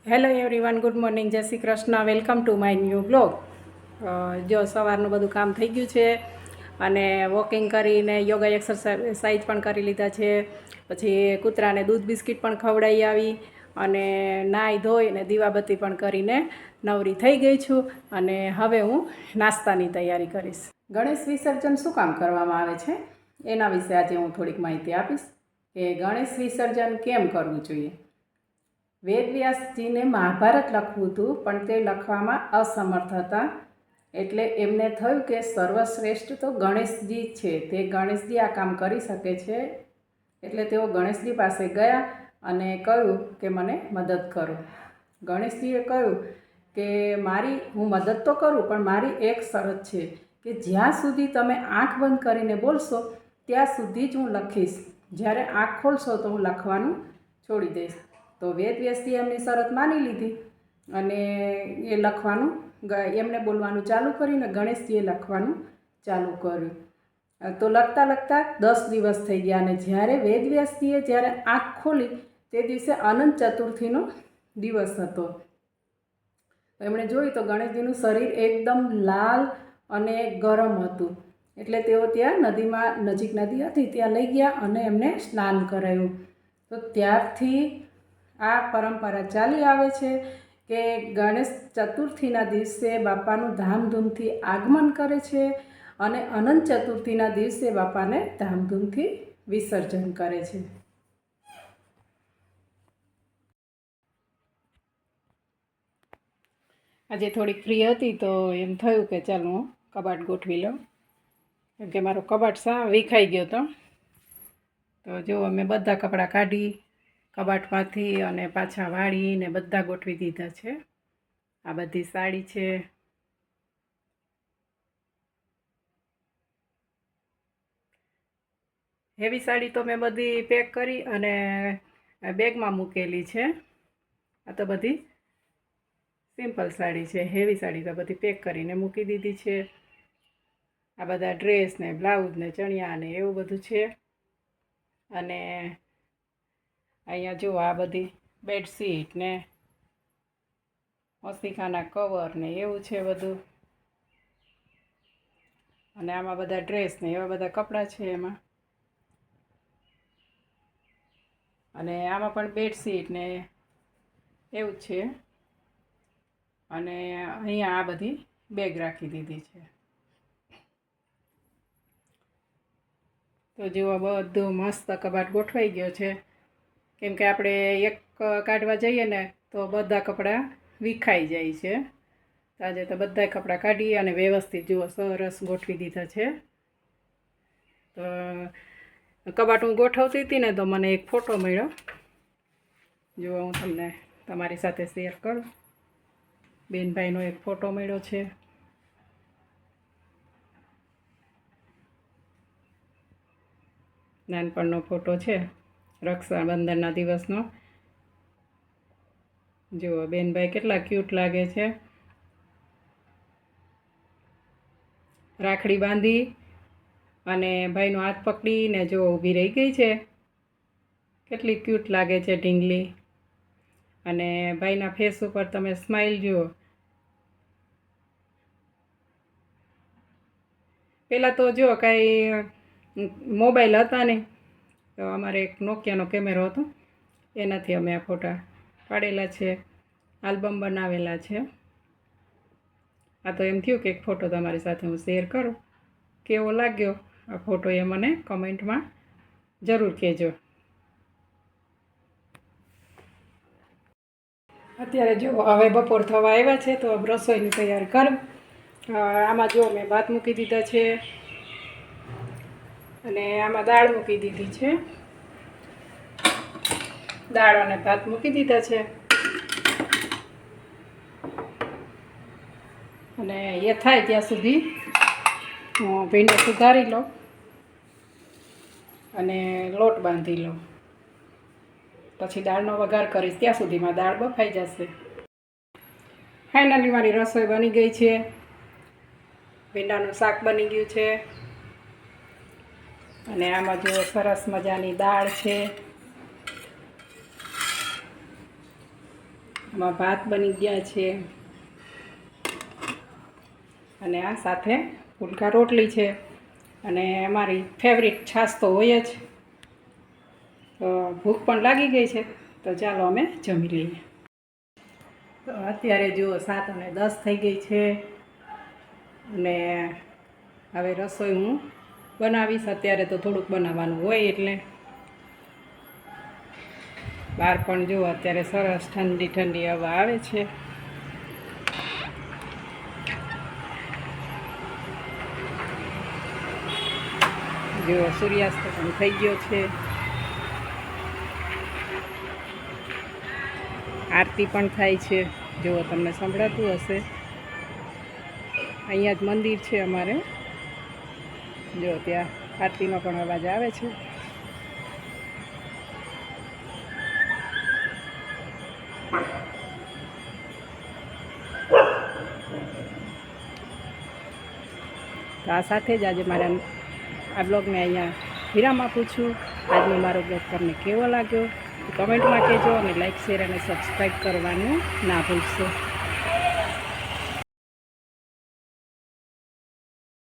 Hello everyone, good morning, જય Shri Krishna, welcome to my new blog. જો સવારનું બધું કામ થઈ ગયું છે અને વોકિંગ કરીને યોગા એક્સરસાઇઝ પણ કરી લીધા છે. પછી કૂતરાને દૂધ બિસ્કિટ પણ ખવડાવી આવી અને નાહી ધોઈને દીવાબત્તી પણ કરીને નવરી થઈ ગઈ છું. અને હવે હું નાસ્તાની તૈયારી કરીશ. ગણેશ વિસર્જન શું કામ કરવામાં આવે છે એના વિશે આજે હું થોડીક માહિતી આપીશ કે ગણેશ વિસર્જન કેમ કરવું જોઈએ. વેદવ્યાસજીને મહાભારત લખવું હતું, પણ તે લખવામાં અસમર્થ હતા. એટલે એમને થયું કે સર્વશ્રેષ્ઠ તો ગણેશજી છે, તે ગણેશજી આ કામ કરી શકે છે. એટલે તેઓ ગણેશજી પાસે ગયા અને કહ્યું કે મને મદદ કરો. ગણેશજીએ કહ્યું કે હું મદદ તો કરું, પણ મારી એક શરત છે કે જ્યાં સુધી તમે આંખ બંધ કરીને બોલશો ત્યાં સુધી જ હું લખીશ. જ્યારે આંખ ખોલશો તો હું લખવાનું છોડી દઈશ. તો વેદવ્યાસજીએ એમની શરત માની લીધી અને એ લખવાનું એમને બોલવાનું ચાલુ કરીને ગણેશજીએ લખવાનું ચાલુ કર્યું. તો લખતા લખતા 10 દિવસ થઈ ગયા અને જ્યારે વેદવ્યાસજીએ આંખ ખોલી તે દિવસે અનંત ચતુર્થીનો દિવસ હતો. એમણે જોયું તો ગણેશજીનું શરીર એકદમ લાલ અને ગરમ હતું. એટલે તેઓ ત્યાં નજીક નદી હતી ત્યાં લઈ ગયા અને એમને સ્નાન કરાવ્યું. તો ત્યારથી આ પરંપરા ચાલી આવે છે કે ગણેશ ચતુર્થીના દિવસે બાપાનું ધામધૂમથી આગમન કરે છે અને અનંત ચતુર્થીના દિવસે બાપાને ધામધૂમથી વિસર્જન કરે છે. આજે થોડીક ફ્રી હતી તો એમ થયું કે ચાલ હું કબાટ ગોઠવી લઉં, કેમ કે મારો કબાટ વિખાઈ ગયો હતો. તો જો અમે બધા કપડાં કાઢી કબાટમાંથી અને પાછા વાળીને બધા ગોઠવી દીધા છે. આ બધી સાડી છે, હેવી સાડી તો મેં બધી પેક કરી અને બેગમાં મૂકેલી છે. આ તો બધી સિમ્પલ સાડી છે. હેવી સાડી તો બધી પેક કરીને મૂકી દીધી છે. આ બધા ડ્રેસ ને બ્લાઉઝ ને ચણિયા ને એવું બધું છે. અને અહીંયા જો આ બધી બેડશીટ ને ઓશિકાના કવર ને એવું છે બધું. અને આમાં બધા ડ્રેસ ને એવા બધા કપડાં છે એમાં. અને આમાં પણ બેડશીટ ને એવું છે. અને અહીંયા આ બધી બેગ રાખી દીધી છે. તો જેવો બધું મસ્ત કબાટ ગોઠવાઈ ગયો છે. કેમ કે આપણે એક કાઢવા જઈએ ને તો બધા કપડાં વિખાઈ જાય છે. આજે તો બધા કપડાં કાઢી અને વ્યવસ્થિત જુઓ સરસ ગોઠવી દીધા છે. તો કબાટ હું ગોઠવતી હતી ને તો મને એક ફોટો મળ્યો. જો હું તમને તમારી સાથે શેર કરું. બેનભાઈનો એક ફોટો મળ્યો છે. નાનપણનો ફોટો છે, રક્ષાબંધનના દિવસનો. જુઓ બેનભાઈ કેટલા ક્યુટ લાગે છે. રાખડી બાંધી અને ભાઈનો હાથ પકડીને જો ઊભી રહી ગઈ છે. કેટલી ક્યુટ લાગે છે ઢીંગલી. અને ભાઈના ફેસ ઉપર તમે સ્માઈલ જુઓ. પહેલાં તો જો કાંઈ મોબાઈલ હતા નહીં, તો અમારે એક નોકિયાનો કેમેરો હતો, એનાથી અમે આ ફોટા પાડેલા છે, આલ્બમ બનાવેલા છે. આ તો એમ થયું કે એક ફોટો તમારી સાથે હું શેર કરું. કેવો લાગ્યો આ ફોટો એ મને કમેન્ટમાં જરૂર કહેજો. અત્યારે જો હવે બપોર થવા આવ્યા છે તો રસોઈની તૈયારી કરું. આમાં જો મેં ભાત મૂકી દીધા છે અને આમાં દાળ મૂકી દીધી છે. દાળ અને ભાત મૂકી દીધા છે અને એ થાય ત્યાં સુધી હું ભીંડો સુધારી લઉં અને લોટ બાંધી લઉં. પછી દાળનો વઘાર કરીશ, ત્યાં સુધીમાં દાળ બફાઈ જશે. ફાઇનલી મારી રસોઈ બની ગઈ છે. ભીંડાનું શાક બની ગયું છે અને આમાં જો સરસ મજાની દાળ છે. આમાં ભાત બની ગયા છે અને આ સાથે ફુલકા રોટલી છે અને અમારી ફેવરિટ છાશ તો હોય જ. તો ભૂખ પણ લાગી ગઈ છે, તો ચાલો અમે જમી લઈએ. તો અત્યારે જુઓ 7:10 થઈ ગઈ છે અને હવે રસોઈ હું બનાવીશ. અત્યારે તો થોડુંક બનાવવાનું હોય એટલે બહાર પણ જુઓ અત્યારે સરસ ઠંડી ઠંડી હવા આવે છે. જુઓ સૂર્યાસ્ત પણ થઈ ગયો છે. આરતી પણ થાય છે. જુઓ તમને સંભળાતું હશે. અહીંયા જ મંદિર છે અમારે. જો ત્યાં આરતીનો પણ અવાજ આવે છે. તો આ સાથે જ આજે મારા આ બ્લોગને અહીંયા વિરામ આપું છું. આજનો મારો બ્લોગ તમને કેવો લાગ્યો કમેન્ટમાં કહેજો અને લાઈક શેર અને સબસ્ક્રાઈબ કરવાનું ના ભૂલશો.